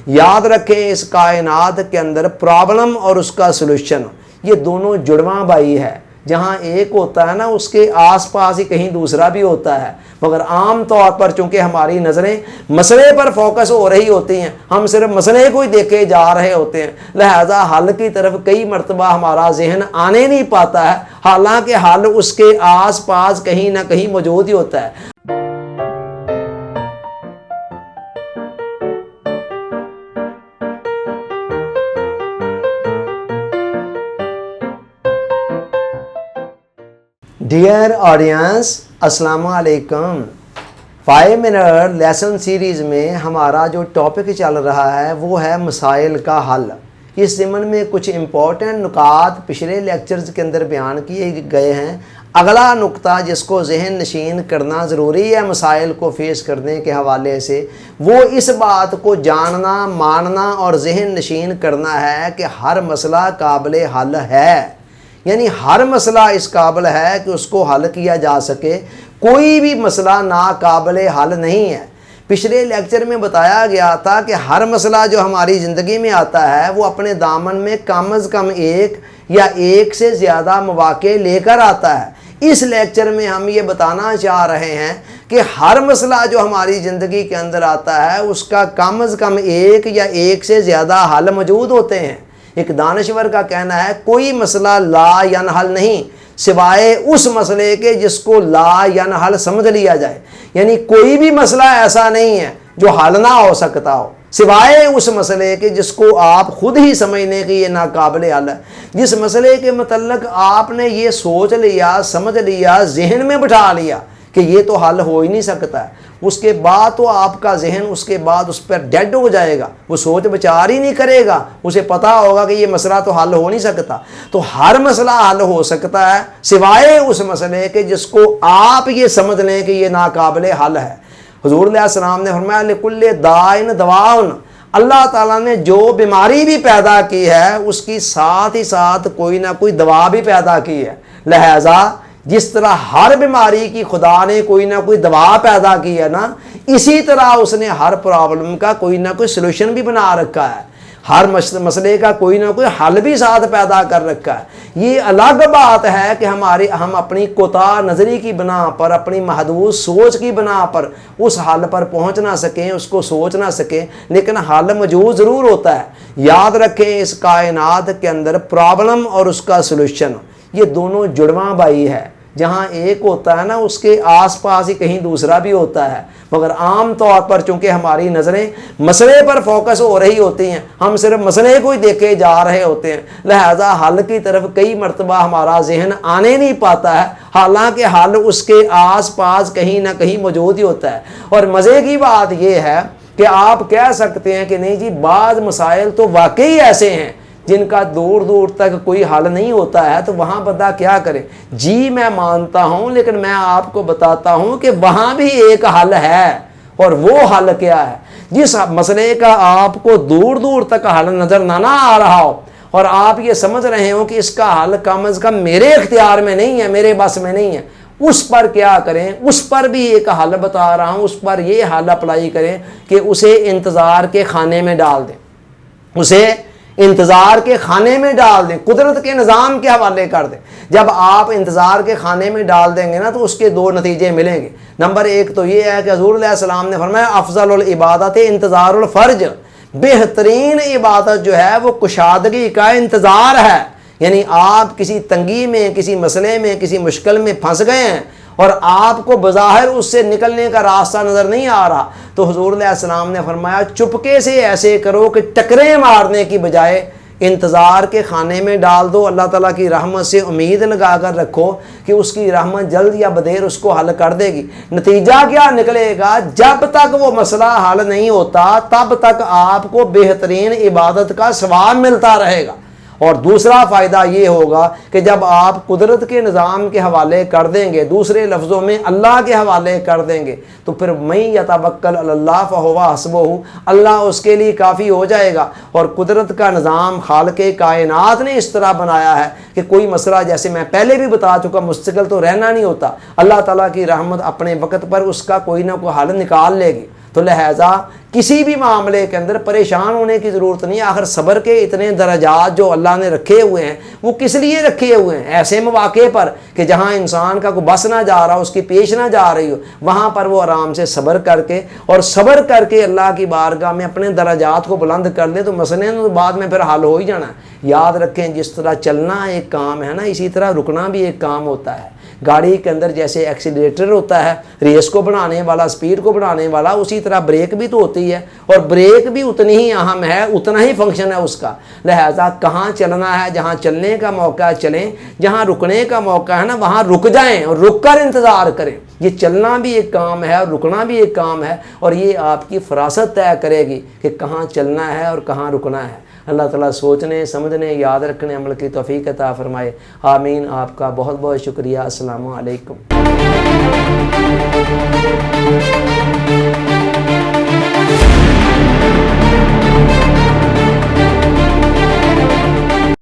یاد رکھیں اس کائنات کے اندر پرابلم اور اس کا سلوشن یہ دونوں جڑواں بھائی ہے. جہاں ایک ہوتا ہے نا اس کے آس پاس ہی کہیں دوسرا بھی ہوتا ہے، مگر عام طور پر چونکہ ہماری نظریں مسئلے پر فوکس ہو رہی ہوتی ہیں، ہم صرف مسئلے کو ہی دیکھے جا رہے ہوتے ہیں، لہذا حل کی طرف کئی مرتبہ ہمارا ذہن آنے نہیں پاتا ہے، حالانکہ حل اس کے آس پاس کہیں نہ کہیں موجود ہی ہوتا ہے. ڈیئر آڈینس، السلام علیکم. 5 منٹ لیسن سیریز میں ہمارا جو ٹاپک چل رہا ہے وہ ہے مسائل کا حل. اس ضمن میں کچھ امپورٹنٹ نکات پچھلے لیکچرز کے اندر بیان کیے گئے ہیں. اگلا نقطہ جس کو ذہن نشین کرنا ضروری ہے مسائل کو فیس کرنے کے حوالے سے، وہ اس بات کو جاننا، ماننا اور ذہن نشین کرنا ہے کہ ہر مسئلہ قابل حل ہے. یعنی ہر مسئلہ اس قابل ہے کہ اس کو حل کیا جا سکے، کوئی بھی مسئلہ ناقابل حل نہیں ہے. پچھلے لیکچر میں بتایا گیا تھا کہ ہر مسئلہ جو ہماری زندگی میں آتا ہے وہ اپنے دامن میں کم از کم ایک یا ایک سے زیادہ مواقع لے کر آتا ہے. اس لیکچر میں ہم یہ بتانا چاہ رہے ہیں کہ ہر مسئلہ جو ہماری زندگی کے اندر آتا ہے اس کا کم از کم ایک یا ایک سے زیادہ حل موجود ہوتے ہیں. ایک دانشور کا کہنا ہے کوئی مسئلہ لا ینحل نہیں سوائے اس مسئلے کے جس کو لا ینحل سمجھ لیا جائے. یعنی کوئی بھی مسئلہ ایسا نہیں ہے جو حل نہ ہو سکتا ہو سوائے اس مسئلے کے جس کو آپ خود ہی سمجھنے کی یہ ناقابل حل ہے. جس مسئلے کے متعلق آپ نے یہ سوچ لیا، سمجھ لیا، ذہن میں بٹھا لیا کہ یہ تو حل ہو ہی نہیں سکتا ہے، اس کے بعد تو آپ کا ذہن اس کے بعد اس پر ڈیڈ ہو جائے گا، وہ سوچ بچار ہی نہیں کرے گا، اسے پتہ ہوگا کہ یہ مسئلہ تو حل ہو نہیں سکتا. تو ہر مسئلہ حل ہو سکتا ہے سوائے اس مسئلے کے جس کو آپ یہ سمجھ لیں کہ یہ ناقابل حل ہے. حضور علیہ السلام نے فرمایا لکل دائن دواؤن، اللہ تعالیٰ نے جو بیماری بھی پیدا کی ہے اس کی ساتھ ہی ساتھ کوئی نہ کوئی دوا بھی پیدا کی ہے. لہذا جس طرح ہر بیماری کی خدا نے کوئی نہ کوئی دوا پیدا کی ہے نا، اسی طرح اس نے ہر پرابلم کا کوئی نہ کوئی سلوشن بھی بنا رکھا ہے، ہر مسئلے کا کوئی نہ کوئی حل بھی ساتھ پیدا کر رکھا ہے. یہ الگ بات ہے کہ ہم اپنی کوتاہ نظری کی بنا پر، اپنی محدود سوچ کی بنا پر اس حل پر پہنچ نہ سکیں، اس کو سوچ نہ سکیں، لیکن حل موجود ضرور ہوتا ہے. یاد رکھیں اس کائنات کے اندر پرابلم اور اس کا سلوشن یہ دونوں جڑواں بھائی ہے. جہاں ایک ہوتا ہے نا اس کے آس پاس ہی کہیں دوسرا بھی ہوتا ہے، مگر عام طور پر چونکہ ہماری نظریں مسئلے پر فوکس ہو رہی ہوتی ہیں، ہم صرف مسئلے کو ہی دیکھے جا رہے ہوتے ہیں، لہذا حل کی طرف کئی مرتبہ ہمارا ذہن آنے نہیں پاتا ہے، حالانکہ حل اس کے آس پاس کہیں نہ کہیں موجود ہی ہوتا ہے. اور مزے کی بات یہ ہے کہ آپ کہہ سکتے ہیں کہ نہیں جی بعض مسائل تو واقعی ایسے ہیں جن کا دور دور تک کوئی حل نہیں ہوتا ہے، تو وہاں بندہ کیا کرے. جی میں مانتا ہوں، لیکن میں آپ کو بتاتا ہوں کہ وہاں بھی ایک حل ہے. اور وہ حل کیا ہے؟ جس مسئلے کا آپ کو دور دور تک حل نظر نہ آ رہا ہو اور آپ یہ سمجھ رہے ہو کہ اس کا حل کم از کم میرے اختیار میں نہیں ہے، میرے بس میں نہیں ہے، اس پر کیا کریں؟ اس پر بھی ایک حل بتا رہا ہوں. اس پر یہ حل اپلائی کریں کہ اسے انتظار کے خانے میں ڈال دیں، اسے انتظار کے خانے میں ڈال دیں، قدرت کے نظام کے حوالے کر دیں. جب آپ انتظار کے خانے میں ڈال دیں گے نا تو اس کے دو نتیجے ملیں گے. نمبر ایک تو یہ ہے کہ حضور علیہ السلام نے فرمایا افضل العبادت انتظار الفرج، بہترین عبادت جو ہے وہ کشادگی کا انتظار ہے. یعنی آپ کسی تنگی میں، کسی مسئلے میں، کسی مشکل میں پھنس گئے ہیں اور آپ کو بظاہر اس سے نکلنے کا راستہ نظر نہیں آ رہا، تو حضور علیہ السلام نے فرمایا چپکے سے ایسے کرو کہ ٹکریں مارنے کی بجائے انتظار کے خانے میں ڈال دو. اللہ تعالیٰ کی رحمت سے امید لگا کر رکھو کہ اس کی رحمت جلد یا بدیر اس کو حل کر دے گی. نتیجہ کیا نکلے گا؟ جب تک وہ مسئلہ حل نہیں ہوتا تب تک آپ کو بہترین عبادت کا ثواب ملتا رہے گا. اور دوسرا فائدہ یہ ہوگا کہ جب آپ قدرت کے نظام کے حوالے کر دیں گے، دوسرے لفظوں میں اللہ کے حوالے کر دیں گے، تو پھر من یتوکل علی اللہ فہو حسبہ، اللہ اس کے لیے کافی ہو جائے گا. اور قدرت کا نظام خالق کائنات نے اس طرح بنایا ہے کہ کوئی مسئلہ، جیسے میں پہلے بھی بتا چکا، مستقل تو رہنا نہیں ہوتا. اللہ تعالیٰ کی رحمت اپنے وقت پر اس کا کوئی نہ کوئی حل نکال لے گی. تو لہٰذا کسی بھی معاملے کے اندر پریشان ہونے کی ضرورت نہیں ہے. آخر صبر کے اتنے درجات جو اللہ نے رکھے ہوئے ہیں وہ کس لیے رکھے ہوئے ہیں؟ ایسے مواقع پر کہ جہاں انسان کا کوئی بس نہ جا رہا ہو, اس کی پیش نہ جا رہی ہو, وہاں پر وہ آرام سے صبر کر کے اور صبر کر کے اللہ کی بارگاہ میں اپنے درجات کو بلند کر لیں تو مسئلے تو بعد میں پھر حل ہو ہی جانا ہے. یاد رکھیں, جس طرح چلنا ایک کام ہے نا, اسی طرح رکنا بھی ایک کام ہوتا ہے. گاڑی کے اندر جیسے ایکسیلیٹر ہوتا ہے ریس کو بڑھانے والا, سپیڈ کو بڑھانے والا, اسی طرح بریک بھی تو ہوتی ہے, اور بریک بھی اتنی ہی اہم ہے, اتنا ہی فنکشن ہے اس کا. لہٰذا کہاں چلنا ہے, جہاں چلنے کا موقع ہے چلیں, جہاں رکنے کا موقع ہے نا وہاں رک جائیں اور رک کر انتظار کریں. یہ چلنا بھی ایک کام ہے اور رکنا بھی ایک کام ہے, اور یہ آپ کی فراست طے کرے گی کہ کہاں چلنا ہے اور کہاں رکنا ہے. اللہ تعالیٰ سوچنے, سمجھنے, یاد رکھنے, عمل کی توفیق عطا فرمائے. آمین. آپ کا بہت بہت شکریہ. السلام علیکم.